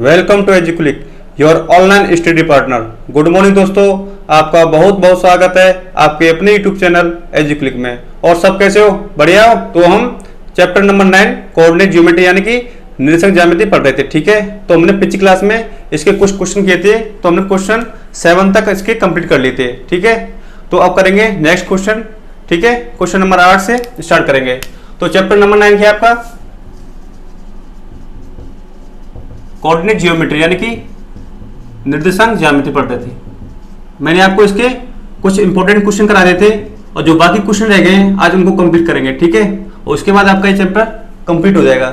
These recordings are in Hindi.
Welcome to Educlick, your online study partner. Good morning दोस्तों, आपका बहुत बहुत स्वागत है आपके अपने यूट्यूब चैनल एजुक्लिक में। और सब कैसे हो? बढ़िया हो? तो हम चैप्टर नंबर 9 कोऑर्डिनेट ज्योमेट्री यानी कि निर्देशांक ज्यामिति पढ़ रहे थे। ठीक है, तो हमने पिछली क्लास में इसके कुछ क्वेश्चन किए थे, तो हमने क्वेश्चन 7 तक इसके कंप्लीट कर लिए थे। ठीक है, तो अब करेंगे नेक्स्ट क्वेश्चन। ठीक है, क्वेश्चन नंबर 8 से स्टार्ट करेंगे। तो चैप्टर नंबर 9 क्या आपका? कोऑर्डिनेट ज्योमेट्री यानी कि निर्देशांक ज्यामिति पढ़ रहे थे। मैंने आपको इसके कुछ इंपॉर्टेंट क्वेश्चन करा रहे थे और जो बाकी क्वेश्चन रह गए हैं आज उनको कंप्लीट करेंगे। ठीक है, और उसके बाद आपका ये चैप्टर कंप्लीट हो जाएगा।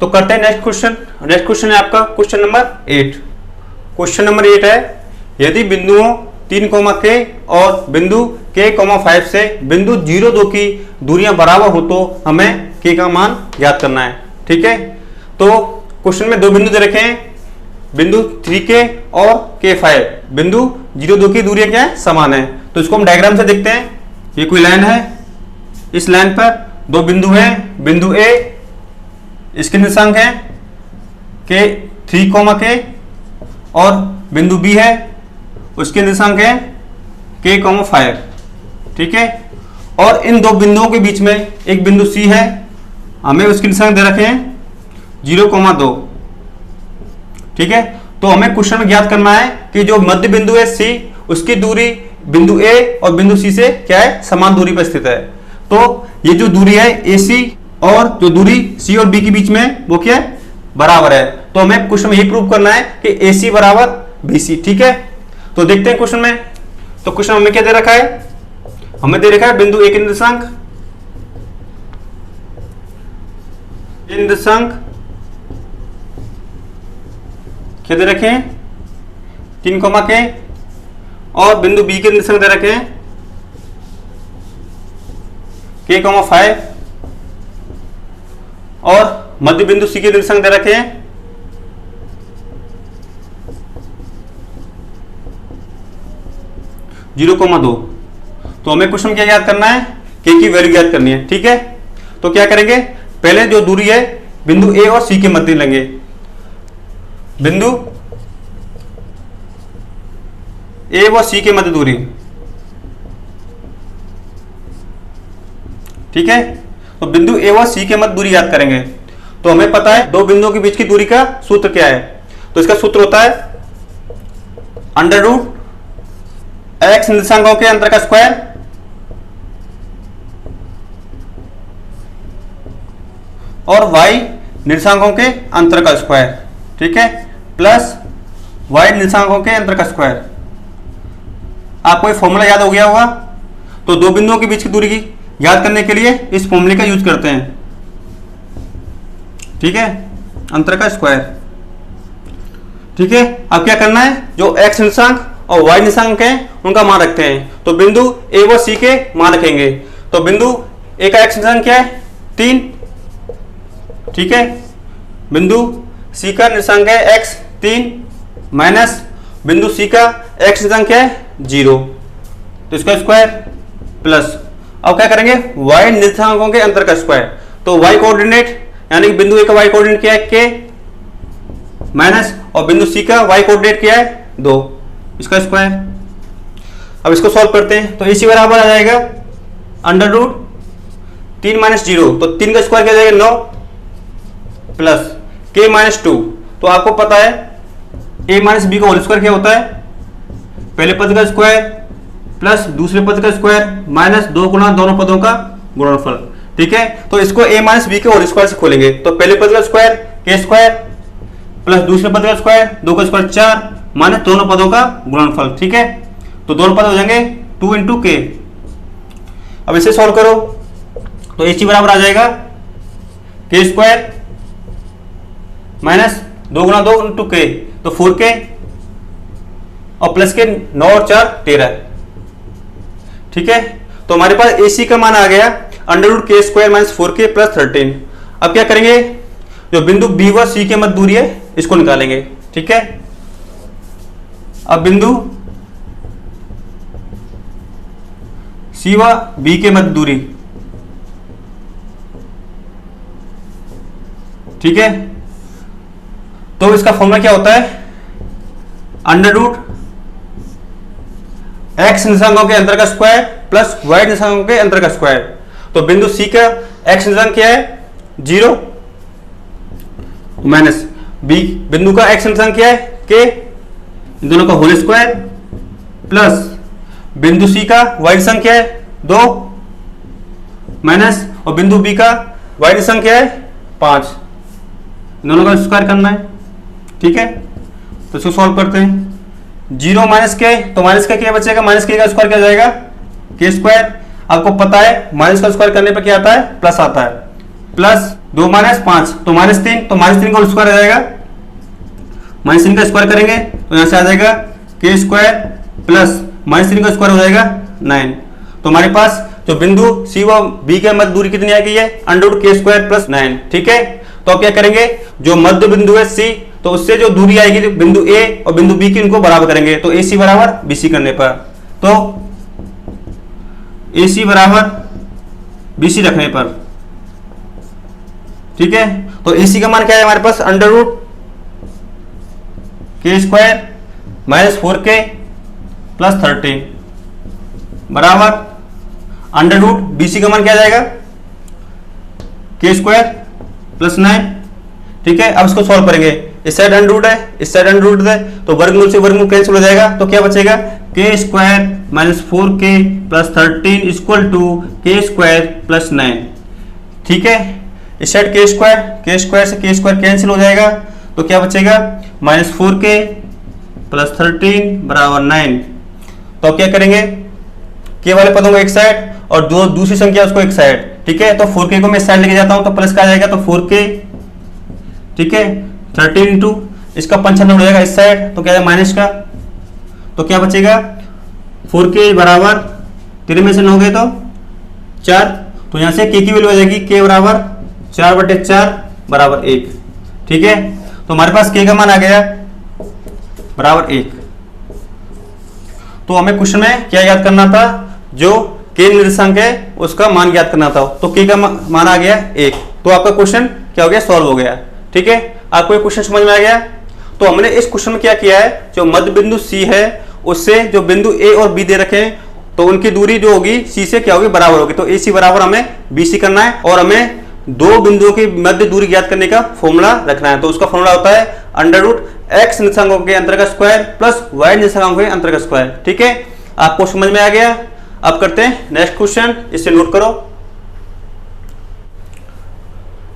तो करते हैं नेक्स्ट क्वेश्चन। नेक्स्ट क्वेश्चन है आपका क्वेश्चन नंबर 8। क्वेश्चन नंबर 8 है, यदि बिंदुओं 3, K और बिंदु K, 5 से बिंदु 0, 2 की दूरियां बराबर हो तो हमें K का मान ज्ञात करना है। ठीक है, तो क्वेश्चन में दो बिंदु दे रखे हैं, बिंदु 3K और K5। बिंदु 0, 2 की दूरियां क्या है? समान है। तो इसको हम डायग्राम से देखते हैं। ये कोई लाइन है, इस लाइन पर दो बिंदु हैं। बिंदु A, इसके निर्देशांक है K3, K और बिंदु B है, उसके निर्देशांक है K, 5। ठीक है, और इन दो बिंदुओं के बीच में एक बिंदु C है, हमें उसके निर्देशांक दे रखे हैं 0, 2। ठीक है, तो हमें क्वेश्चन में ज्ञात करना है कि जो मध्य बिंदु है C, उसकी दूरी बिंदु A और बिंदु C से क्या है? समान दूरी पर स्थित है। तो ये जो दूरी है AC और जो दूरी C और B के बीच में वो क्या है? बराबर है। तो हमें क्वेश्चन में ये प्रूव करना है कि AC बराबर BC। ठीक है, तो देखते हैं क्वेश्चन में। तो क्वेश्चन हमें क्या दे रखा है? हमें दे रखा है बिंदु A के निर्देशांक क्या दे रखे हैं? 3, K और बिंदु B के निर्देशांक दे रखे हैं K, 5 और मध्य बिंदु C के निर्देशांक दे रखे हैं 0, 2। तो हमें क्वेश्चन क्या याद करना है? K की वैल्यू याद करनी है। ठीक है, तो क्या करेंगे? पहले जो दूरी है बिंदु A और C के मध्य लेंगे। बिंदु A व C के मध्य दूरी। ठीक है, तो बिंदु A व C के मध्य दूरी याद करेंगे। तो हमें पता है दो बिंदुओं के बीच की दूरी का सूत्र क्या है। तो इसका सूत्र होता है √x निर्देशांकों के अंतर का स्क्वायर और y निर्देशांकों के अंतर का स्क्वायर। ठीक है, प्लस y निर्देशांकों के अंतर का स्क्वायर। आपको ये फॉर्मूला याद हो गया होगा। तो दो बिंदुओं के बीच की दूरी की याद करने के लिए इस फॉर्मूले का यूज करते हैं। ठीक है, अंतर का स्क्वायर। ठीक है, अब क्या करना है? जो x निर्देशांक और y निर्देशांक है उनका मान रखते हैं। तो बिंदु A व C के मान रखेंगे। तो बिंदु A का x निर्देशांक क्या है? 3। ठीक है, बिंदु C का निर्देशांक है x 3 माइनस बिंदु C का x निर्देशांक क्या है? 0। तो इसका स्क्वायर प्लस अब क्या करेंगे? y निर्देशांकों के अंतर का स्क्वायर। तो y कोऑर्डिनेट यानी कि बिंदु A का y कोऑर्डिनेट क्या है? k माइनस और बिंदु C का y कोऑर्डिनेट क्या है? 2। इसका स्क्वायर। अब इसको सॉल्व करते हैं। तो AC बराबर आ जाएगा √3 - 0। तो 3 का स्क्वायर क्या जाएगा? 9 प्लस k - 2। तो आपको पता है a - b का होल स्क्वायर क्या होता है? पहले पद का स्क्वायर प्लस दूसरे पद का स्क्वायर माइनस 2 गुणा दोनों पदों का गुणनफल। ठीक है, तो इसको a - b के होल स्क्वायर से खोलेंगे। तो पहले पद का स्क्वायर k स्क्वायर प्लस दूसरे पद का स्क्वायर 2 का स्क्वायर 4 माइनस दोनों पदों का गुणनफल। ठीक है, तो दोनों पद हो जाएंगे 2 × k। अब इसे सॉल्व करो तो AC बराबर आ जाएगा k स्क्वायर माइनस 2 गुणा 2 × k, तो 4k और प्लस के 9 और 4 13। ठीक है, तो हमारे पास AC का मान आ गया √k square minus 4k plus 13। अब क्या करेंगे? जो बिंदु B व C के मध्य दूरी है इसको निकालेंगे। ठीक है, अब बिंदु C व B के मध्य दूरी। ठीक है, तो इसका फॉर्मूला क्या होता है, अंडर रूट एक्स निर्देशांकों के अंतर का स्क्वायर प्लस वाई निर्देशांकों के अंतर का स्क्वायर। तो बिंदु सी का एक्स निर्देशांक क्या है 0 माइनस बी बिंदु का एक्स निर्देशांक क्या है के, दोनों का होल स्क्वायर प्लस बिंदु सी का वाई निर्देशांक क्या है 2 माइनस और बिंदु बी का वाई निर्देशांक क्या है 5, दोनों का स्क्वायर करना है। ठीक है, तो इसको सॉल्व करते हैं। 0 माइनस के, तो माइनस का क्या बचेगा, माइनस के का स्क्वायर क्या जाएगा के स्क्वायर। आपको पता है माइनस का स्क्वायर करने पर क्या आता है प्लस आता है, प्लस 2 माइनस 5 तो -3, तो -3 का स्क्वायर आ जाएगा, -3 का स्क्वायर करेंगे तो यहां से आ जाएगा के स्क्वायर प्लस -3 का स्क्वायर हो जाएगा 9। तो हमारे पास जो बिंदु सी व बी के मध्य दूरी कितनी आ गई है अंडर रूट के स्क्वायर प्लस 9। ठीक है, तो अब क्या करेंगे, जो मध्य बिंदु है सी, तो उससे जो दूरी आएगी तो बिंदु ए और बिंदु बी की इनको बराबर करेंगे। तो ए सी बराबर बी सी करने पर, तो ए सी बराबर बी सी रखने पर, ठीक है, तो ए सी का मान क्या है हमारे पास अंडर रूट के स्क्वायर माइनस 4k प्लस 13 बराबर अंडर रूट बी सी का मान क्या आ जाएगा के स्क्वायर प्लस 9। ठीक है, अब इसको सॉल्व करेंगे, इस साइड अंडर रूट है इस साइड अंडर रूट है, तो वर्गमूल से वर्गमूल कैंसिल हो जाएगा, तो क्या बचेगा K square minus 4k plus 13 equal to K square plus 9। ठीक है, इस साइड के स्क्वायर से के स्क्वायर कैंसिल हो जाएगा, तो क्या बचेगा माइनस 4k प्लस 13 बराबर 9। तो क्या करेंगे, के वाले पदों को एक साइड और दो दूसरी संख्या उसको एक साइड। ठीक है, तो 4k को मैं इस साइड लेके जाता हूं तो प्लस का आ जाएगा, तो 4k। ठीक है, 13 इंटू इसका पंचम हो जाएगा इस साइड, तो क्या है माइनस का, तो क्या बचेगा 4k बराबर 3 में से 9 गए तो 4, तो यहां से k की वैल्यू आ जाएगी k बराबर 4/4 बराबर 1। ठीक है, तो हमारे पास k का मान आ गया बराबर 1। तो हमें क्वेश्चन में क्या याद करना था, जो k निर्देशांक है उसका मान याद करना था, तो k का मान आ गया 1, तो आपका क्वेश्चन क्या हो गया सॉल्व हो गया। ठीक है, आपको ये क्वेश्चन समझ में आ गया। तो हमने इस क्वेश्चन में क्या किया है, जो मध्य बिंदु C है उससे जो बिंदु A और B दे रखे हैं, तो उनकी दूरी जो होगी C से क्या होगी बराबर होगी, तो AC बराबर हमें BC करना है और हमें दो बिंदुओं की मध्य दूरी ज्ञात करने का फॉर्मूला रखना है। तो उसका फॉर्मूला होता है अंडर रूट x निर्देशांकों के अंतर का स्क्वायर प्लस y निर्देशांकों के अंतर का स्क्वायर। ठीक है, आपको समझ में आ गया। अब करते हैं नेक्स्ट क्वेश्चन, इसे नोट करो।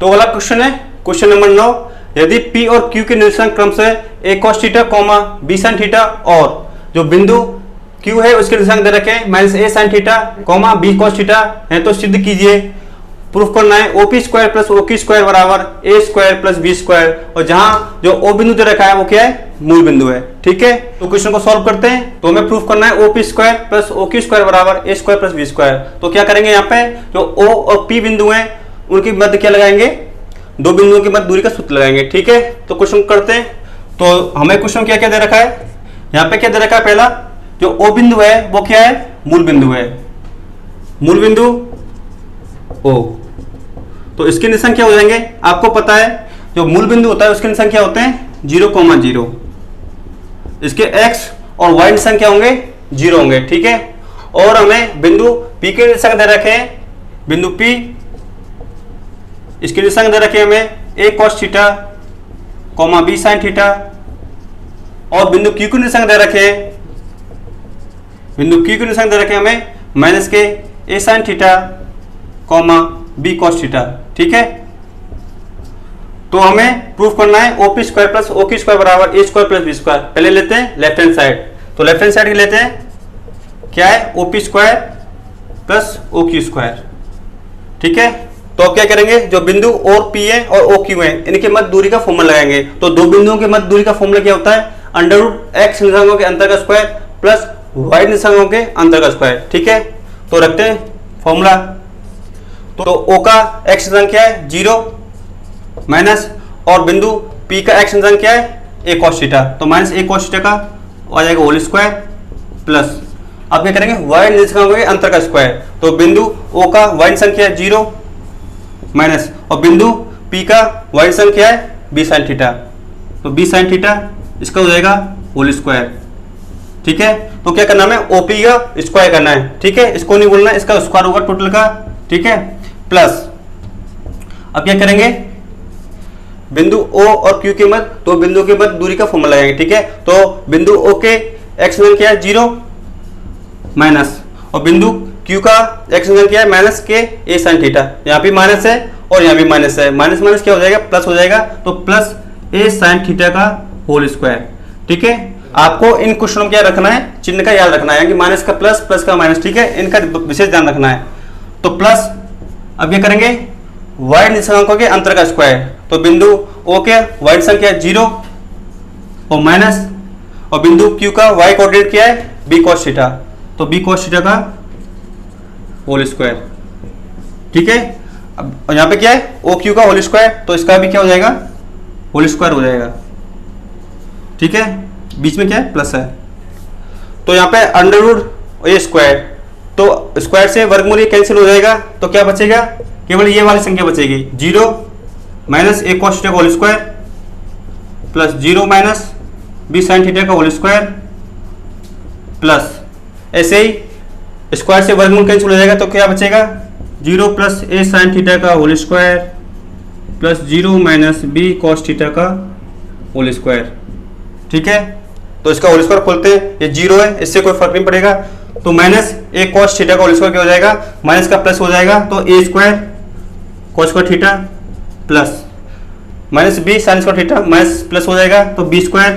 तो अगला क्वेश्चन है क्वेश्चन नंबर 9, यदि P और Q के निर्देशांक क्रम से a cos theta, b sin theta और जो बिंदु Q है उसके निर्देशांक दे रखे हैं -a sin theta, b cos theta है, तो सिद्ध कीजिए। प्रूफ करना है OP square plus OQ square बराबर a square plus b square, और जहां जो O बिंदु दे रखा है वो क्या है मूल बिंदु है। ठीक है, तो क्वेश्चन को सॉल्व करते हैं। तो हमें प्रूफ करना है OP square plus OQ square बराबर a square plus b square. तो क्या करेंगे, यहाँ पे जो O और P बिंदु हैं उनकी मध्य क्या लगाएंगे, दो बिंदुओं की मध्य दूरी का सूत्र लगाएंगे। ठीक है, तो क्वेश्चन करते हैं। तो हमें क्वेश्चन क्या क्या दे रखा है, यहाँ पे क्या दे रखा है, पहला जो O बिंदु है वो क्या है मूल बिंदु है, मूल बिंदु O, तो इसके निर्देशांक क्या हो जाएंगे, आपको पता है जो मूल बिंदु होता है उसके निर्देशांक क्या होते हैं 0,0, इसके x और y निर्देशांक क्या होंगे 0 होंगे। ठीक है, और हमें बिंदु P के निर्देशांक दे रखे हैं, बिंदु P इसके निर्देशांक दे रखे हैं हमें a cos theta, b sin theta, और बिंदु Q के निर्देशांक दे रखे हैं, बिंदु Q के निर्देशांक दे रखे हैं हमें माइनस के a sin theta, b cos theta. ठीक है, तो हमें प्रूफ करना है OP square plus OQ square बराबर a square plus b square. पहले लेते हैं लेफ्ट हैंड साइड, तो लेफ्ट हैंड साइड लेते हैं, क्या है OP square plus OQ square. ठीक है, तो अब क्या करेंगे, जो बिंदु और P है और OQ है इनके मध्य दूरी का फॉर्मूला लगाएंगे। तो दो बिंदुओं के मध्य दूरी का फॉर्मूला क्या होता है, अंडर रूट x निर्देशांकों के अंतर का स्क्वायर प्लस y निर्देशांकों के अंतर का स्क्वायर। ठीक है, तो रखते हैं फॉर्मूला। तो O का x निर्देशांक क्या है 0 माइनस, और बिंदु P का x निर्देशांक क्या है a cos थीटा, तो माइनस a cos थीटा का आ जाएगा होल स्क्वायर प्लस, अब क्या करेंगे y निर्देशांकों के अंतर का स्क्वायर। तो बिंदु O का y निर्देशांक क्या है 0 माइनस, और बिंदु P का y निर्देशांक क्या है b sin थीटा। तो बी साइन थीटा इसका हो जाएगा होल स्क्वायर। ठीक है, तो क्या करना है, ओपी का स्क्वायर करना है। ठीक है, इसको नहीं बोलना, इसका स्क्वायर होगा टोटल का। ठीक है, प्लस अब क्या करेंगे, बिंदु O और Q के मध्य दो बिंदु के मध्य दूरी का फॉर्मूला लगाएंगे। ठीक है, तो बिंदु O के x एंगल क्या है 0 माइनस, और बिंदु Q का x एंगल क्या है माइनस के a sin थीटा। यहाँ भी माइनस है और यहाँ भी माइनस है, माइनस माइनस क्या हो जाएगा प्लस हो जाएगा, तो प्लस a sin थीटा का होल स्क्वायर। ठीक है, आपको इन क्वेश्चनों में क्या रखना है, चिन्ह का याद रखना है कि माइनस का प्लस, प्लस का माइनस। ठीक है, इनका विशेष ध्यान रखना है। तो प्लस अब क्या करेंगे, y निर्देशांकों के अंतर का स्क्वायर, तो बिंदु O के y निर्देशांक क्या है 0 और माइनस, और बिंदु Q का y कोऑर्डिनेट क्या है b cos थीटा, तो b cos थीटा का होल स्क्वायर। ठीक है, अब यहाँ पे क्या है OQ का होल स्क्वायर, तो इसका भी क्या हो जाएगा होल स्क्वायर हो जाएगा। ठीक है, बीच में क्या है प्लस है, तो यहाँ पे अंडर रूट ए स्क्वायर, तो स्क्वायर से वर्गमूल कैंसिल हो जाएगा, तो क्या बचेगा, केवल ये वाली संख्या बचेगी 0 माइनस ए cos थीटा का whole square plus 0 minus b sin theta का होल स्क्वायर प्लस, ऐसे ही स्क्वायर से वर्गमूल कैंसिल हो जाएगा, तो क्या बचेगा 0 प्लस ए sin थीटा का whole square plus 0 minus b cos theta का होल स्क्वायर। ठीक है, तो इसका होल स्क्वायर खोलते हैं, ये 0 है, इससे कोई फर्क नहीं पड़ेगा, तो माइनस ए cos थीटा का होल स्क्वायर क्या हो जाएगा, माइनस का प्लस हो जाएगा, तो A square cos square theta plus minus B sine square theta minus plus हो जाएगा, तो B square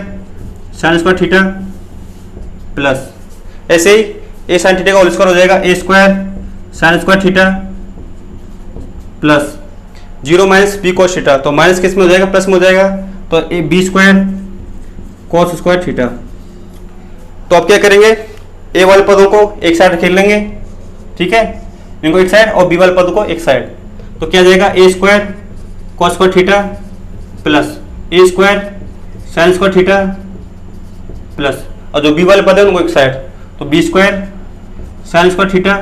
sine square theta plus, ऐसे ही ए साइन थीटा का होल स्क्वायर हो जाएगा A square sine square theta plus 0 minus B cos theta, तो माइनस किस में हो जाएगा प्लस में हो जाएगा, तो A B square cos square theta. तो अब क्या करेंगे, ए वाले पदों को एक साइड खेल लेंगे। ठीक है, इनको एक साइड और बी वाले पदों को एक साइड, तो क्या जाएगा A square cos square theta plus A square sine square theta plus, और जो बी वाले पद है उनको एक साइड, तो B square sine square theta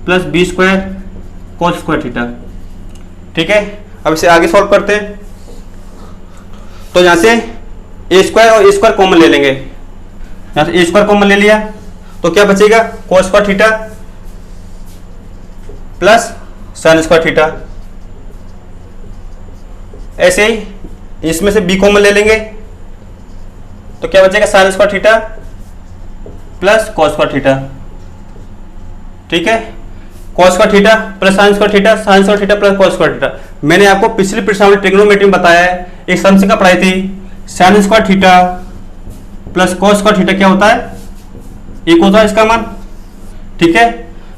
plus B square cos square theta. ठीक है, अब इसे आगे सॉल्व करते हैं, तो यहाँ से ए स्क्वायर और ए स्क्वायर कॉमन ले लेंगे, यहाँ से ए स्क्वायर कॉमन ले लिया, तो क्या बचेगा cos square theta plus sign square theta. ऐसे ही इसमें से b कॉमन ले लेंगे, तो क्या बचेगा sign square theta plus cos square theta. ठीक है, cos square theta plus sign square theta, sign square theta plus cos square theta. मैंने आपको पिछली परीक्षा में ट्रिग्नोमेट्री में बताया है, एक समस्या पढ़ाई थी, sign square theta plus cos square theta क्या होता है, एक होता है इसका मान। ठीक है,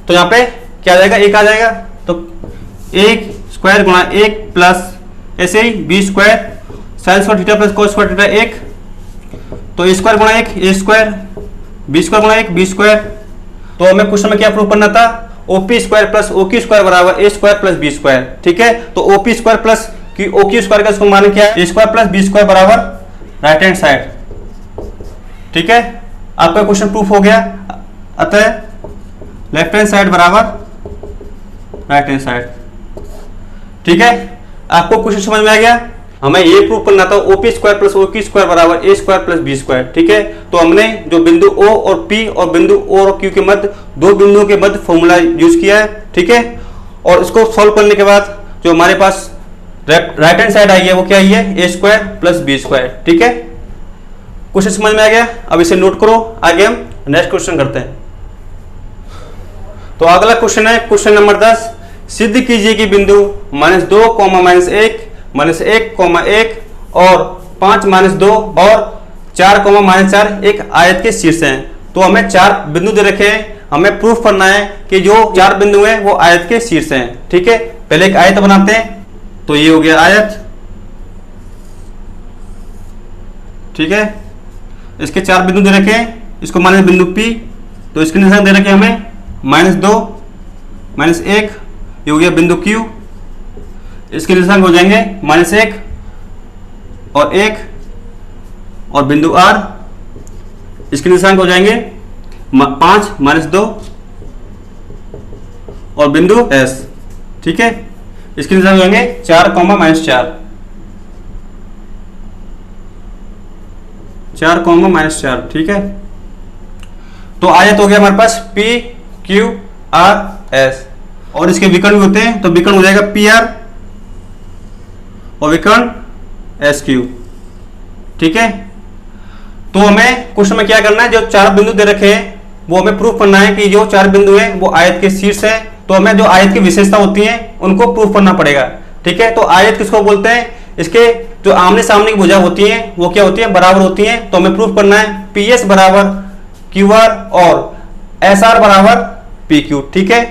तो यहाँ पे क्या आ जाएगा, एक आ जाएगा, तो एक स्क्वायर गुणा एक प्लस, ऐसे ही B square sine square theta plus cos square theta एक, तो ए स्क्वायर गुणा एक ए स्क्वायर, बी स्क्वायर गुणा एक बी स्क्वायर। तो हमें क्वेश्चन में क्या प्रूव करना था, OP square plus OQ square बराबर ए स्क्वायर प्लस बी स्क्वायर। ठीक है, तो OP square plus OQ square का इसको मान क्या है, ए स्क्वायर प्लस बी स्क्वायर बराबर राइट हैंड साइड। ठीक है, आपका क्वेश्चन प्रूफ हो गया, अतः लेफ्ट हैंड साइड बराबर राइट हैंड साइड। ठीक है, आपको क्वेश्चन समझ में आ गया। हमें ये प्रूव करना था OP square plus OQ square बराबर ए स्क्वायर प्लस बी स्क्वायर। ठीक है, तो हमने जो बिंदु O और P और बिंदु O और Q के मध्य दो बिंदुओं के मध्य फॉर्मूला यूज किया है। ठीक है, और इसको सॉल्व करने के बाद जो हमारे पास राइट हैंड साइड आई है वो क्या आई है, ए स्क्वायर प्लस बी स्क्वायर। ठीक है, क्वेश्चन समझ में आ गया। अब इसे नोट करो, आगे हम नेक्स्ट क्वेश्चन करते हैं। तो अगला क्वेश्चन है क्वेश्चन नंबर 10, सिद्ध कीजिए कि बिंदु -2, -1, -1, और 5, -2 और 4, -4 एक आयत के शीर्ष हैं। तो हमें 4 बिंदु दे रखे हैं, हमें प्रूफ करना है कि जो 4 बिंदु हैं वो आयत के शीर्ष हैं। ठीक है, पहले एक आयत बनाते हैं, तो ये हो गया आयत। ठीक है, इसके 4 बिंदु दे रखे हैं, इसको माने बिंदु P, तो इसके निशान दे रखे हमें -2, -1, ये हो गया बिंदु Q, इसके निशान हो जाएंगे -1 और 1, और बिंदु R, इसके निशान हो जाएंगे 5, -2 और बिंदु S। ठीक है, इसके निशान हो जाएंगे 4, -4। 4 कॉमा माइनस 4, ठीक है। तो आयत हो गया हमारे पास पी क्यू आर एस, और इसके विकर्ण भी होते हैं, तो विकर्ण हो जाएगा पी आर और विकर्ण एस क्यू, ठीक है। तो हमें क्वेश्चन में क्या करना है, जो 4 बिंदु दे रखे हैं वो हमें प्रूफ करना है कि जो 4 बिंदु है वो आयत के शीर्ष है। तो हमें जो आयत की विशेषता होती है उनको प्रूफ करना पड़ेगा, ठीक है। तो आयत किसको बोलते हैं, इसके जो आमने सामने की भुजा होती है वो क्या होती है, बराबर होती है। तो हमें प्रूफ करना है पी एस बराबर क्यू आर और एस आर बराबर पी क्यू, ठीक है।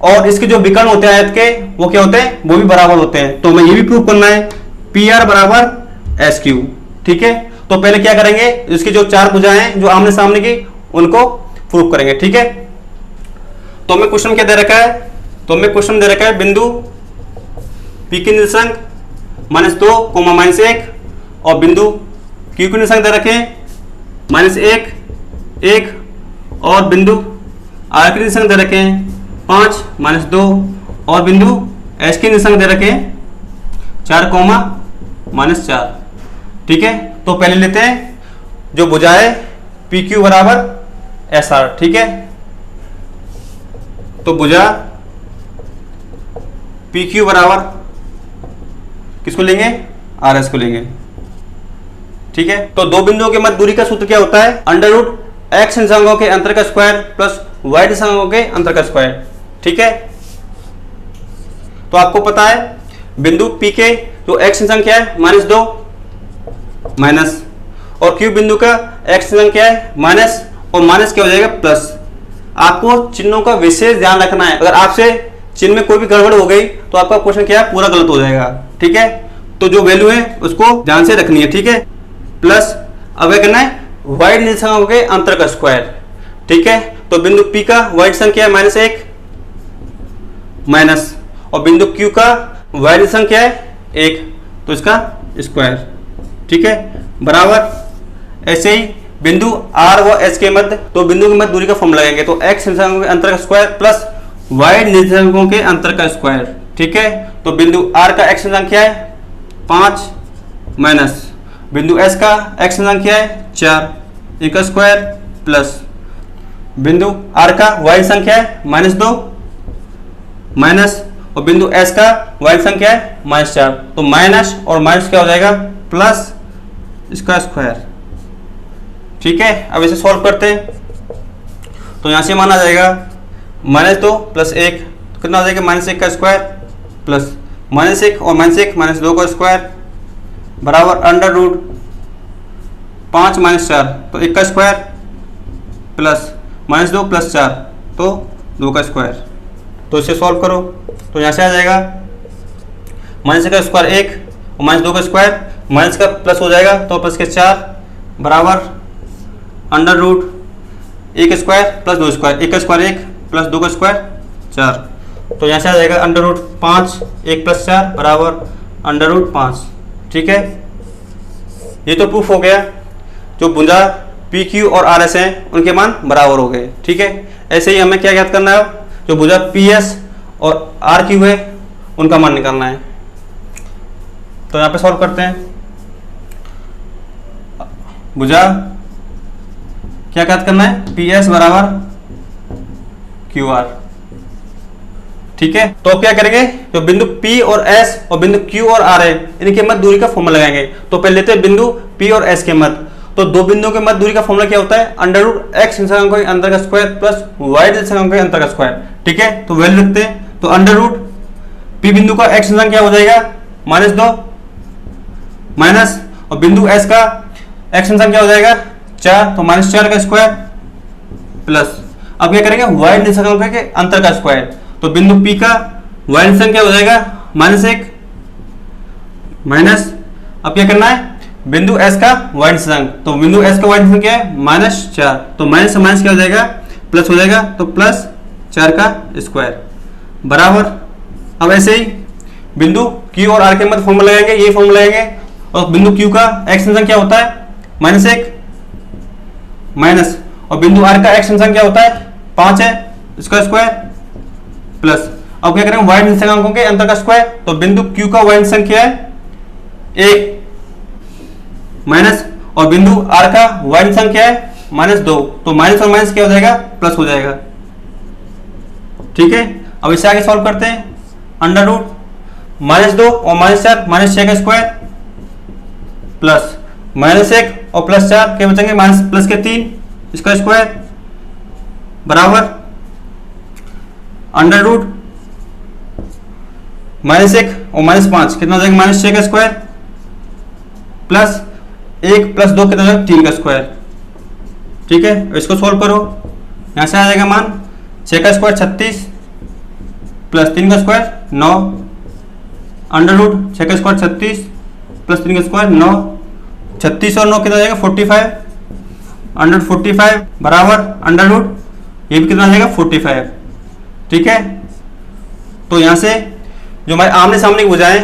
और इसके जो विकर्ण होते हैं आयत के वो क्या होते हैं, वो भी बराबर होते हैं। तो हमें ये भी प्रूफ करना है पी आर बराबर एस क्यू, ठीक है। तो पहले क्या करेंगे, इसकी जो 4 भुजाएं हैं जो आमने सामने की उनको प्रूफ करेंगे, ठीक है। तो हमें क्वेश्चन क्या दे रखा है, तो हमें क्वेश्चन दे रखा है बिंदु पी के निर्देशांक -2, -1 और बिंदु क्यू के निर्देशांक दे रखे हैं -1, 1 और बिंदु आर के निर्देशांक दे रखे हैं 5, -2 और बिंदु एस के निर्देशांक दे रखे हैं 4, -4, ठीक है। तो पहले लेते हैं जो भुजा है पी क्यू बराबर एस आर, ठीक है। तो भुजा पी क्यू बराबर किसको लेंगे, आर एस को लेंगे, ठीक है। तो दो बिंदुओं के मध्य दूरी का सूत्र क्या होता है, अंडर रूट एक्स निर्देशांकों के अंतर का स्क्वायर प्लस वाई निर्देशांकों के अंतर का स्क्वायर, ठीक है। तो आपको पता है बिंदु पी के जो एक्स निर्देशांक क्या है -2 माइनस, और क्यू बिंदु का एक्स निर्देशांक क्या है माइनस, और माइनस क्या हो जाएगा प्लस। आपको चिन्हों का विशेष ध्यान रखना है, अगर आपसे चिन्ह में कोई भी गड़बड़ हो गई तो आपका क्वेश्चन क्या है, पूरा गलत हो जाएगा, ठीक है। तो जो वैल्यू है उसको ध्यान से रखनी है, ठीक है। प्लस अब क्या करना है, वाई निर्देशांकों के अंतर का स्क्वायर, ठीक है। तो बिंदु पी का वाई निर्देशांक क्या है -1 माइनस, और बिंदु क्यू का वाई निर्देशांक क्या है 1, तो इसका स्क्वायर, ठीक है, बराबर। ऐसे ही बिंदु आर व एस के मध्य, तो बिंदु के मध्य दूरी का फॉर्मूला लगाएंगे, तो एक्स निर्देशांकों के अंतर का स्क्वायर प्लस वाई निर्देशांकों के अंतर का स्क्वायर, ठीक है। तो बिंदु आर का एक्स निर्देशांक क्या है 5 माइनस, बिंदु एस का एक्स निर्देशांक क्या है 4, इनका स्क्वायर प्लस बिंदु आर का वाई निर्देशांक क्या है -2 माइनस, और बिंदु एस का वाई निर्देशांक क्या है -4, तो माइनस और माइनस क्या हो जाएगा प्लस इसका स्क्वायर, ठीक है। अब इसे सॉल्व करते हैं, तो यहां से मान आ जाएगा -2 प्लस 1, तो कितना हो जाएगा -1 का स्क्वायर प्लस -1 और -1 -2 का स्क्वायर बराबर अंडर रूट 5 -4, तो 1 का स्क्वायर प्लस -2 प्लस 4, तो 2 का स्क्वायर। तो इसे सॉल्व करो, तो यहाँ से आ जाएगा -1 का स्क्वायर 1 और -2 का स्क्वायर, माइनस का प्लस हो जाएगा तो प्लस के 4 बराबर under root 1 square plus 2 square, 1 का स्क्वायर 1 प्लस 2 का स्क्वायर 4, तो यहाँ से आ जाएगा अंडर रूट 5 1 प्लस 4 बराबर अंडर रूट 5, ठीक है। ये तो प्रूफ हो गया, जो भुजा पी क्यू और आर एस हैं उनके मान बराबर हो गए, ठीक है। ऐसे ही हमें क्या याद करना है, जो भुजा पी एस और आर क्यू है उनका मान निकालना है। तो यहाँ पे सॉल्व करते हैं, भुजा क्या याद करना है, पी एस बराबर क्यू आर, ठीक है। तो अब क्या करेंगे, जो बिंदु P और S और बिंदु Q और R है इनके मध्य दूरी का फॉर्मूला लगाएंगे। तो पहले लेते हैं बिंदु P और S के मध्य, तो दो बिंदुओं के मध्य दूरी का फॉर्मूला क्या होता है, अंडर रूट एक्स निर्देशांकों के अंतर का स्क्वायर प्लस वाई निर्देशांकों के अंतर का स्क्वायर, ठीक है। तो वैल्यू रखते हैं, तो अंडर रूट P बिंदु का एक्स निर्देशांक क्या हो जाएगा -2 माइनस, और बिंदु S का एक्स निर्देशांक क्या हो जाएगा 4, तो -4 का स्क्वायर प्लस, अब क्या करेंगे वाई निर्देशांकों के अंतर का स्क्वायर, तो बिंदु P का वाई निर्देशांक क्या हो जाएगा -1 माइनस, अब क्या करना है बिंदु S का वाई निर्देशांक, तो बिंदु S का वाई निर्देशांक क्या है -4, तो माइनस से माइनस क्या हो जाएगा प्लस हो जाएगा, तो प्लस 4 का स्क्वायर बराबर। अब ऐसे ही बिंदु Q और R के मध्य फॉर्मूला लगाएंगे, ये फॉर्मूला लगाएंगे, और बिंदु Q का एक्स निर्देशांक क्या होता है -1 माइनस, और बिंदु R का एक्स निर्देशांक क्या होता है 5 है, इसका स्क्वायर प्लस, अब क्या करेंगे वाई निर्देशांकों के अंतर का स्क्वायर, तो बिंदु Q का वाई निर्देशांक क्या है 1 माइनस, और बिंदु R का y निर्देशांक क्या है -2, तो माइनस और माइनस क्या हो जाएगा प्लस हो जाएगा। ठीक है, अब इसे आगे सॉल्व करते हैं। अंडर रूट -2 और -4 -6 का स्क्वायर प्लस -1 और +4 क्या बचेंगे +3 इसका स्क्वायर बराबर अंडर रूट -1 और -5 कितना हो जाएगा -6 का स्क्वायर प्लस 1 + 2 कितना हो जाएगा 3 का स्क्वायर। ठीक है, इसको सोल्व करो, यहां से आ जाएगा मान 6 का स्क्वायर 36 प्लस 3 का स्क्वायर 9 अंडर रूट 6 का स्क्वायर 36 प्लस 3 का स्क्वायर 9, 36 और 9 कितना हो जाएगा 45 अंडर 45 बराबर अंडर रूट ये भी कितना आ जाएगा 45। ठीक है, तो यहां से जो हमारे आमने सामने की भुजाएं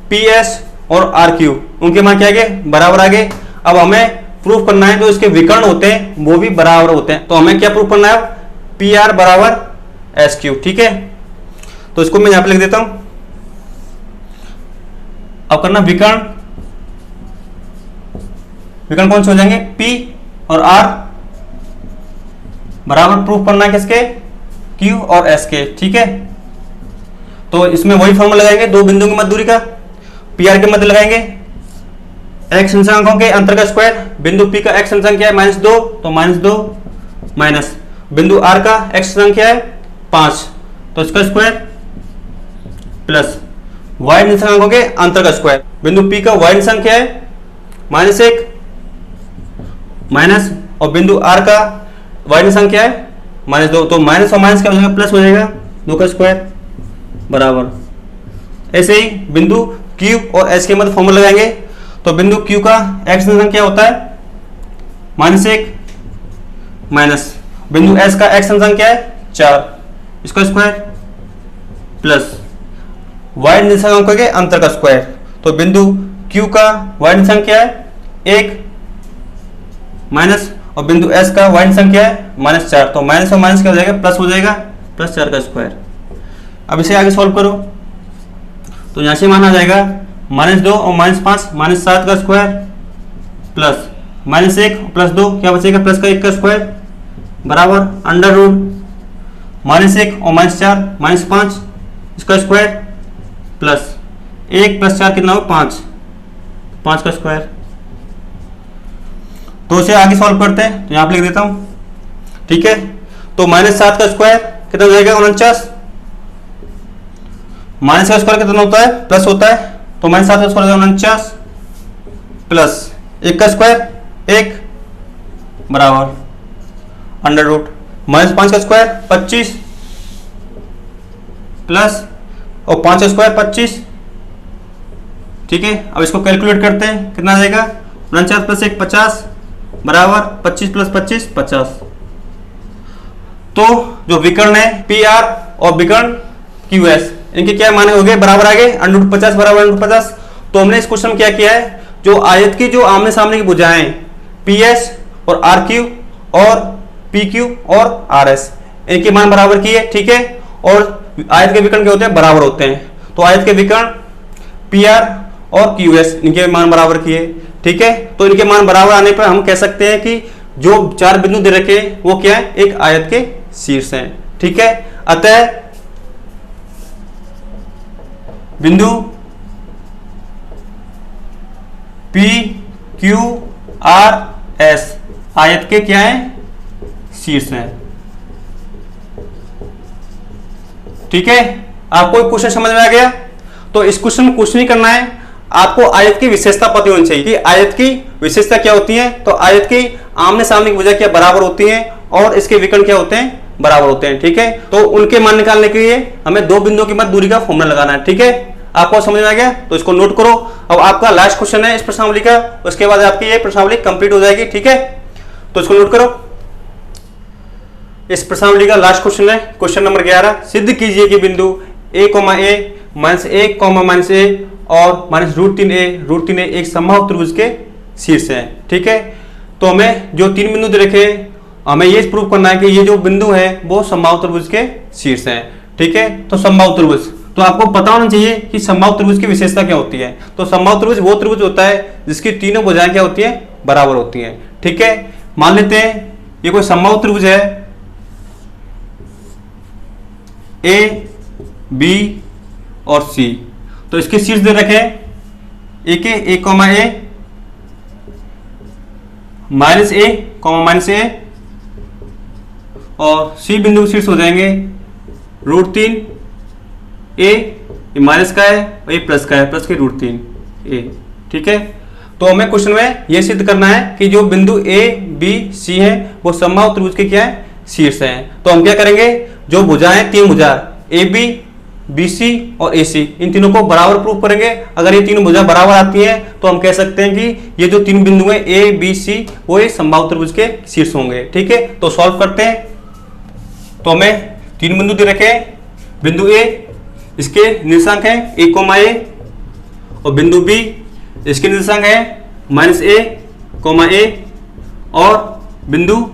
PS और RQ उनके मान क्या आगे बराबर आगे। अब हमें प्रूफ करना है जो इसके विकर्ण होते हैं वो भी बराबर होते हैं, तो हमें क्या प्रूफ करना है PR बराबर SQ। ठीक है, तो इसको मैं यहां पे लिख देता हूं। अब करना विकर्ण, विकर्ण कौन से हो जाएंगे P और R बराबर प्रूफ करना है किसके Q और S के। ठीक है, तो इसमें वही फॉर्मूला लगाएंगे दो बिंदुओं की मध्य दूरी का, PR के मध्य लगाएंगे x निर्देशांकों के अंतर का स्क्वायर, बिंदु P का x निर्देशांक क्या है -2 तो -2 माइनस बिंदु R का x निर्देशांक क्या है 5 तो इसका स्क्वायर प्लस y निर्देशांकों के अंतर का स्क्वायर, बिंदु P का y निर्देशांक क्या है -1 माइनस और बिंदु R का y निर्देशांक क्या है -2 तो माइनस और माइनस क्या हो जाएगा प्लस हो जाएगा 2 का स्क्वायर बराबर। ऐसे ही बिंदु Q और S के मध्य फॉर्मूला लगाएंगे, तो बिंदु Q का x निर्देशांक क्या होता है -1 माइनस बिंदु S का x निर्देशांक क्या है 4 इसका स्क्वायर प्लस y निर्देशांकों के अंतर का स्क्वायर, तो बिंदु Q का y निर्देशांक क्या है 1 माइनस और बिंदु S का y निर्देशांक क्या है -4 तो माइनस और माइनस क्या हो जाएगा प्लस हो जाएगा +4 का स्क्वायर। अब इसे आगे सॉल्व करो, तो यहां से मान आ जाएगा -2 और -5 -7 का स्क्वायर प्लस -1 प्लस 2 क्या बचेगा प्लस का 1 का स्क्वायर बराबर अंडर रूट -1 और -4 -5 इसका स्क्वायर प्लस 1 + 4 कितना हो 5 का स्क्वायर। तो इसे आगे सॉल्व करते हैं, तो यहां पे लिख देता हूं। ठीक है, तो -7 का स्क्वायर कितना हो जाएगा 49, माइनस का स्क्वायर कितना होता है प्लस होता है तो -7 का स्क्वायर 49 प्लस 1 का स्क्वायर 1 बराबर अंडर रूट -5 का स्क्वायर 25 प्लस और 5 का स्क्वायर 25। ठीक है, अब इसको कैलकुलेट करते हैं कितना आ जाएगा 49 + 1 50 बराबर 25 + 25 50। तो जो विकर्ण है PR और विकर्ण QS इनके क्या माने हो गए बराबर आ गए √50 बराबर √50। तो हमने इस क्वेश्चन में क्या किया है जो आयत की जो आमने सामने की भुजाएं PS और RQ और PQ और RS इनके मान बराबर किए। ठीक है, और आयत के विकर्ण क्या होते हैं बराबर होते हैं, तो आयत के विकर्ण PR और QS इनके मान बराबर किए। ठीक है, तो इनके मान बराबर आने पर हम कह सकते हैं कि जो 4 बिंदु दे रखे वो क्या है एक आयत के शीर्ष हैं। ठीक है, अतः बिंदु P Q R S आयत के क्या है शीर्ष हैं। ठीक है, आपको क्वेश्चन समझ में आ गया? तो इस क्वेश्चन में कुछ नहीं करना है, आपको आयत की विशेषता पता होनी चाहिए कि आयत की विशेषता क्या होती है। तो आयत की आमने सामने की भुजा क्या बराबर होती है और इसके विकर्ण क्या होते हैं बराबर होते हैं। ठीक है, तो उनके मान निकालने के लिए हमें दो बिंदुओं की मध्य दूरी का फॉर्मूला लगाना है। ठीक है, आपको समझ में आ गया? तो इसको नोट करो। अब आपका लास्ट क्वेश्चन है इस प्रश्नावली का, उसके बाद आपकी ये प्रश्नावली कंप्लीट हो जाएगी। ठीक है, तो इसको नोट करो। इस प्रश्नावली का लास्ट क्वेश्चन है क्वेश्चन नंबर 11। सिद्ध कीजिए कि बिंदु a, -1, -a और -√3a एक समबाहु त्रिभुज के शीर्ष है। ठीक है, तो हमें जो 3 बिंदु दे रखे हमें ये प्रूव करना है कि ये जो बिंदु है वो समबाहु त्रिभुज के शीर्ष है। ठीक है, तो समबाहु त्रिभुज तो आपको पता होना चाहिए कि समबाहु त्रिभुज की विशेषता क्या होती है। तो समबाहु त्रिभुज वो त्रिभुज होता है जिसकी तीनों भुजाएं क्या होती है बराबर होती हैं। ठीक है, मान लेते हैं ये कोई समबाहु त्रिभुज है ए बी और सी, तो इसके शीर्ष दे रखे ए के ए कॉमा ए माइनस ए कॉमा माइनस ए, और सी बिंदु शीर्ष हो जाएंगे √3 ए, माइनस का है और ये प्लस का है, प्लस के √3 ए। ठीक है, तो हमें क्वेश्चन में यह सिद्ध करना है कि जो बिंदु ए बी सी है वो समबाहु त्रिभुज के क्या है, शीर्ष है। तो हम क्या करेंगे, जो भुजाएं तीन भुजा ए बी बी सी और ए सी, इन तीनों को बराबर प्रूफ करेंगे। अगर ये तीन भुजा बराबर आती हैं तो हम कह सकते हैं कि ये जो तीन बिंदु हैं ए बी सी वो ये समबाहु त्रिभुज के शीर्ष होंगे। ठीक है, तो सॉल्व करते हैं। तो हमें तीन बिंदु दे रखे हैं, बिंदु ए इसके निर्देशांक है ए कोमा ए, और बिंदु बी इसके निर्देशांक है माइनस ए कोमा ए, और बिंदु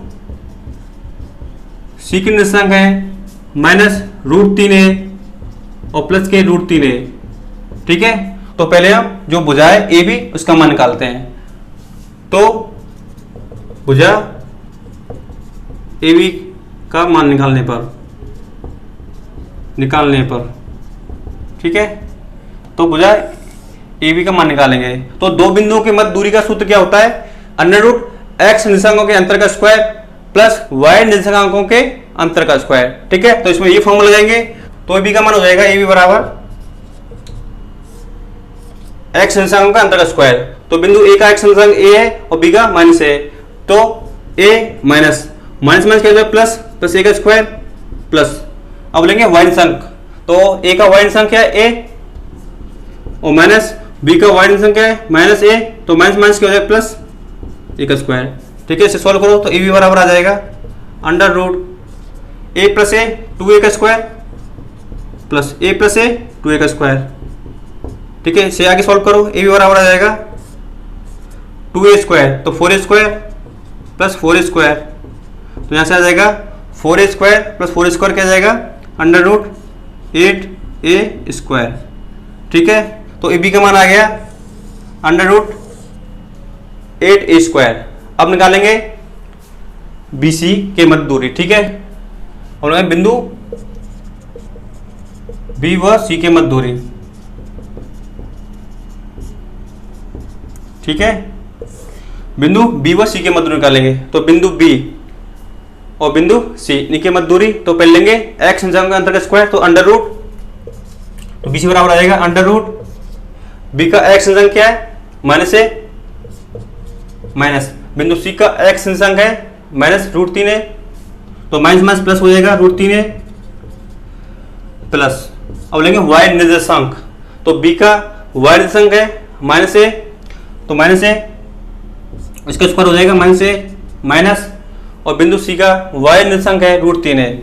सी के निर्देशांक है माइनस √3 ए और प्लस के √3 ए। ठीक है, तो पहले हम जो भुजा है ए बी उसका मान निकालते हैं। तो भुजा ए बी का मान निकालने पर ठीक है, तो भुजा ए बी का मान निकालेंगे। तो दो बिंदुओं के मध्य दूरी का सूत्र क्या होता है, √x निर्देशांकों के अंतर का स्क्वायर प्लस y निर्देशांकों के अंतर का स्क्वायर। ठीक है, तो इसमें ये फॉर्मूला लगाएंगे तो ए बी का मान हो जाएगा ए बी बराबर x निर्देशांकों का अंतर का स्क्वायर। तो बिंदु ए का x निर्देशांक a है और b का माइनस है, तो a माइनस माइनस माइनस क्या हो जाएगा प्लस, प्लस a का स्क्वायर प्लस, अब लेंगे y निर्देशांक, तो a का y निर्देशांक क्या है a, और माइनस b का y निर्देशांक क्या है माइनस a, तो माइनस माइनस क्या हो जाएगा प्लस a का स्क्वायर। ठीक है, इसे सॉल्व करो तो a b बराबर आ जाएगा √a प्लस a 2a का square plus a plus a 2a का स्क्वायर। ठीक है, इसे आगे सॉल्व करो, a b बराबर आ जाएगा 2a स्क्वायर, तो 4a square plus 4a square, तो यहाँ से आ जाएगा 4a square plus 4a square क्या आ जाएगा √8a स्क्वायर। ठीक है, तो ए बी का मान आ गया √8a स्क्वायर। अब निकालेंगे बी सी के मध्य दूरी। ठीक है, और बिंदु बी व सी के मध्य दूरी। ठीक है, बिंदु बी व सी के मध्य दूरी निकालेंगे, तो बिंदु बी और बिंदु सी इनके मध्य दूरी, तो पहले लेंगे x निर्देशांक का अंतर का स्क्वायर, तो √ तो बी सी बराबर आ जाएगा √ बी का x निर्देशांक क्या है माइनस ए माइनस, बिंदु सी का x निर्देशांक है माइनस √3 है, तो माइनस माइनस प्लस हो जाएगा √3 है प्लस, अब लेंगे y निर्देशांक, तो b का y निर्देशांक है माइनस ए, तो माइनस ए इसका स्क्वायर हो जाएगा माइनस ए माइनस, और बिंदु सी का y निर्देशांक है √3 है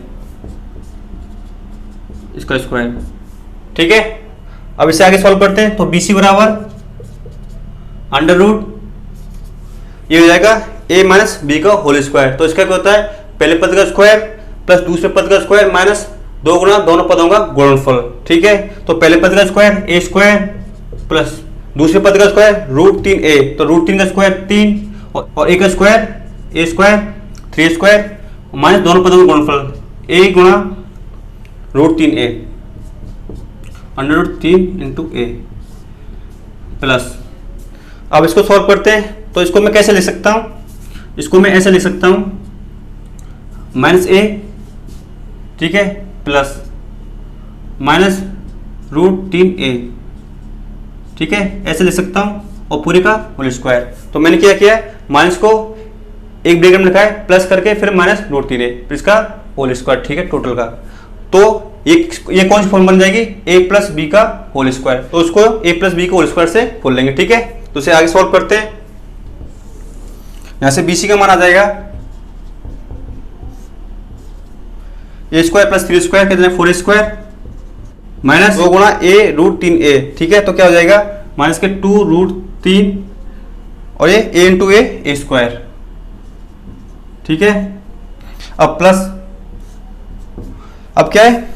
इसका स्क्वायर। ठीक है, अब इसे आगे सॉल्व करते हैं, तो बी सी बराबर √ ये हो जाएगा a माइनस बी का होल स्क्वायर, तो इसका क्या होता है पहले पद का स्क्वायर प्लस दूसरे पद का स्क्वायर माइनस 2 गुना दोनों पदों का गुणनफल। ठीक है, तो पहले पद का स्क्वायर a स्क्वायर प्लस दूसरे पद का स्क्वायर √3a, तो √3 का स्क्वायर 3 और a का square a square 3 square minus दोनों पदों का गुणनफल a Guna √3a √3 × a plus. अब इसको सॉल्व करते हैं, तो इसको मैं कैसे लिख सकता हूं, इसको मैं ऐसे लिख सकता हूं -a, ठीक है, प्लस माइनस √3a, ठीक है, ऐसे लिख सकता हूं, और पूरे का होल स्क्वायर। तो मैंने क्या किया, माइनस को एक ब्रैकेट में लिखा है प्लस करके फिर माइनस √3a, फिर इसका होल स्क्वायर। ठीक है, टोटल का। तो ये कौन सी फॉर्म बन जाएगी, a प्लस बी का होल स्क्वायर, तो उसको a प्लस बी का होल स्क्वायर से खोल लेंगे। ठीक है, तो इसे आगे सॉल्व करते हैं। यहां से BC का मान आ जाएगा a स्क्वायर प्लस 3 स्क्वायर कितने 4 स्क्वायर माइनस 2 गुणा a √3a। ठीक है, तो क्या हो जाएगा माइनस के 2 √3 और ये a इंटू a स्क्वायर। ठीक है, अब प्लस, अब क्या है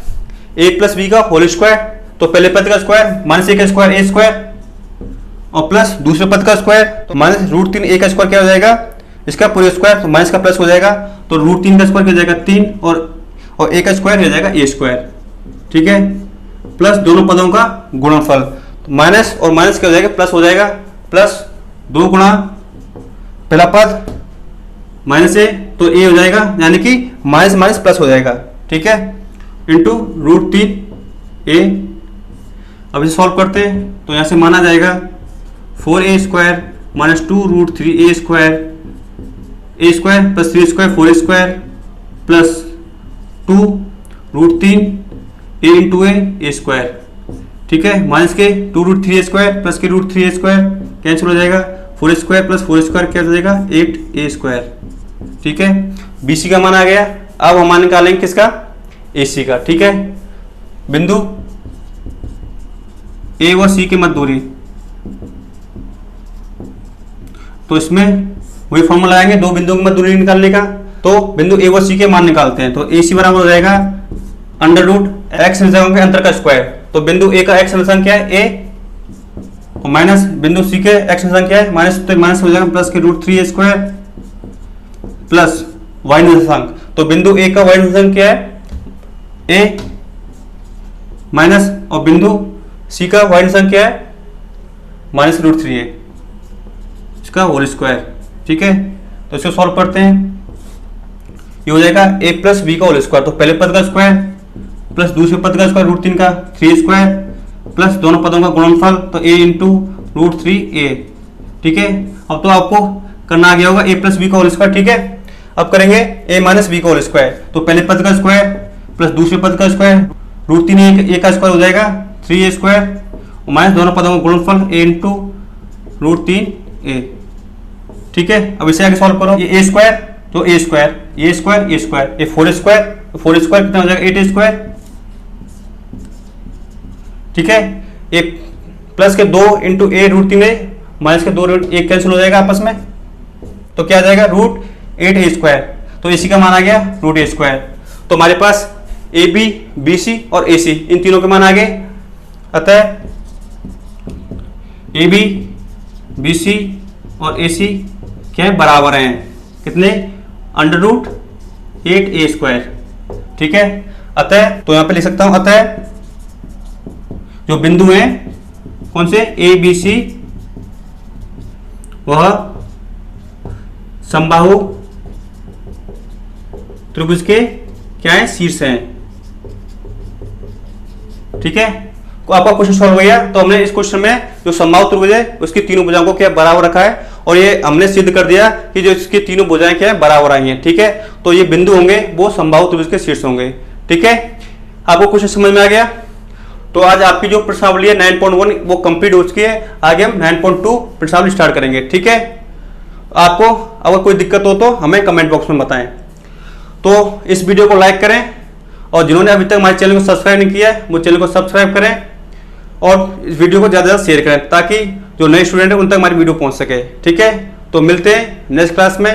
a प्लस बी का होल स्क्वायर, तो पहले पद का स्क्वायर माइनस a का स्क्वायर a स्क्वायर और प्लस दूसरे पद का स्क्वायर, तो माइनस रूट 3 ए का स्क्वायर क्या हो जाएगा, इसका पूरे स्क्वायर, तो माइनस का प्लस हो जाएगा, तो रूट 3 का स्क्वायर क्या हो जाएगा 3 और ए का स्क्वायर हो जाएगा ए स्क्वायर, ठीक है, प्लस दोनों पदों का गुणनफल, तो माइनस और माइनस क्या हो जाएगा प्लस हो जाएगा, प्लस 2 गुणा पहला पद माइनस ए, तो ए हो जाएगा, यानी कि माइनस माइनस प्लस हो जाएगा, ठीक है, इंटू रूट 3 ए। अब इसे सॉल्व करते हैं, तो यहाँ से माना जाएगा 4a square minus 2 root 3a square, A square plus 3 square 4 square plus 2 root 3 A into A square, ठीक है, माइनस के 2 रूट 3 स्क्वायर प्लस के रूट 3 स्क्वायर कैंसिल हो जाएगा, 4 स्क्वायर प्लस 4 स्क्वायर क्या हो जाएगा 8a स्क्वायर, ठीक है, BC का मान आ गया। अब हम मान निकालेंगे किसका, AC का, ठीक है, बिंदु A व C की मध्य दूरी, तो इसमें वही फॉर्मूला आएंगे दो बिंदुओं की मध्य दूरी निकालने का, तो बिंदु A व C के मान निकालते हैं, तो AC बराबर हो जाएगा अंडर रूट x निर्देशांकों के अंतर का स्क्वायर, तो बिंदु A का x निर्देशांक क्या है a, और माइनस बिंदु C के x निर्देशांक क्या है माइनस, तो माइनस हो जाएगा प्लस के root 3a square plus y निर्देशांक, तो बिंदु A का y निर्देशांक क्या है a माइनस, और बिंदु C का y निर्देशांक क्या है माइनस रूट 3a, इसका होल स्क्वायर, ठीक है, तो इसको सॉल्व करते हैं, ये हो जाएगा a प्लस बी का होल स्क्वायर, तो पहले पद का स्क्वायर प्लस दूसरे पद का स्क्वायर रूट 3 का 3 स्क्वायर प्लस दोनों पदों का गुणनफल, तो a इंटू रूट 3a, ठीक है। अब तो आपको करना आ गया होगा a प्लस बी का होल स्क्वायर, ठीक है। अब करेंगे a माइनस बी का होल स्क्वायर, तो पहले पद का स्क्वायर प्लस दूसरे पद का स्क्वायर रूट 3 a का स्क्वायर हो जाएगा 3a स्क्वायर और माइनस दोनों पदों का गुणनफल a इंटू रूट 3a, ठीक है। अब इसे आगे सॉल्व करो, ये a स्क्वायर तो a स्क्वायर, ये स्क्वायर ये स्क्वायर, ये 4 स्क्वायर, तो 4 स्क्वायर कितना हो जाएगा 8 स्क्वायर, ठीक है। ये प्लस के 2 इंटू ए रूट 3a माइनस के 2 1 कैंसिल हो जाएगा आपस में, तो क्या आ जाएगा रूट 8a स्क्वायर, तो AC का मान आ गया रूट a स्क्वायर। तो हमारे पास AB BC और AC इन तीनों के मान आ गए, अतः AB BC और AC क्या है बराबर हैं कितने, अंडर रूट 8a स्क्वायर, ठीक है। अतः तो यहां पे लिख सकता हूं, अतः जो बिंदु हैं कौन से A B C वह समबाहु त्रिभुज के क्या है शीर्ष हैं, ठीक है। तो आपका क्वेश्चन सॉल्व हो गया। तो हमने इस क्वेश्चन में जो समबाहु त्रिभुज है उसकी तीनों भुजाओं को क्या बराबर रखा है और ये हमने सिद्ध कर दिया कि जो इसकी तीनों भुजाएं क्या है बराबर आई हैं, ठीक है। तो ये बिंदु होंगे वो समबाहु त्रिभुज के शीर्ष होंगे, ठीक है। आपको क्वेश्चन समझ में आ गया। तो आज आपकी जो प्रश्नावली है 9.1 वो कंप्लीट हो चुकी है, आगे हम 9.2 प्रश्नावली स्टार्ट करेंगे, ठीक है। आपको अगर कोई दिक्कत हो तो हमें कमेंट बॉक्स में बताएं। तो इस वीडियो को लाइक करें और जिन्होंने अभी तक हमारे चैनल को सब्सक्राइब नहीं किया है वो चैनल को सब्सक्राइब करें और इस वीडियो को ज़्यादा से ज़्यादा शेयर करें ताकि जो नए स्टूडेंट हैं उन तक हमारी वीडियो पहुंच सके, ठीक है। तो मिलते हैं नेक्स्ट क्लास में।